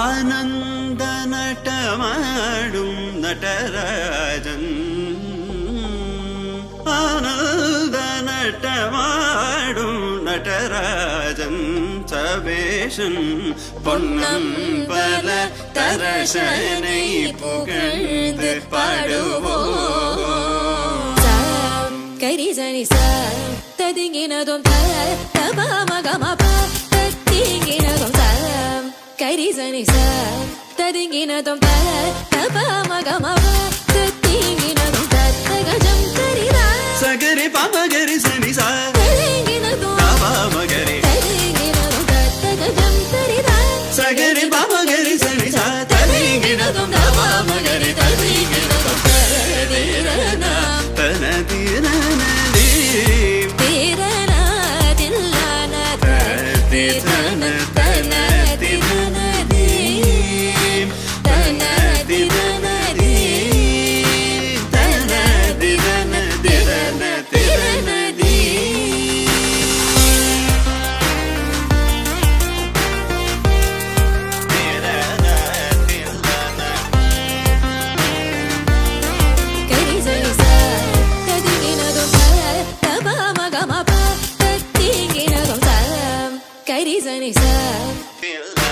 ಆನಂದ ನಟ ಮಾಡು ನಟರಾಜನ್ ಆನಂದ ನಟ ಮಾಡು ನಟರಾಜನ್ சபேஷன் பொன்னம் பல தரசனை புகழ்ந்து பாடுவோம் கரிசனி ததிங்கினதும் தபமகமப தத்திங்கினதும் கரிசனி ததிங்கினதும் தபமகமப தத்திங்கினதும் தத்தகஜம் கரிதா சகரி பமகரி சனி ததிங்கினதும் தபமகரி ததிங்கினதும் தத்தகஜம் கரிதா சகரி பமகரி சனி ததிங்கினதும் தபமகரி ததிங்கினதும் தரதீரனா தனதீரனதி தீரனா தில்லான தீரன தனதிரனதி தனதிரனதி தனதிரனதிரனதிரனதி Karizani sa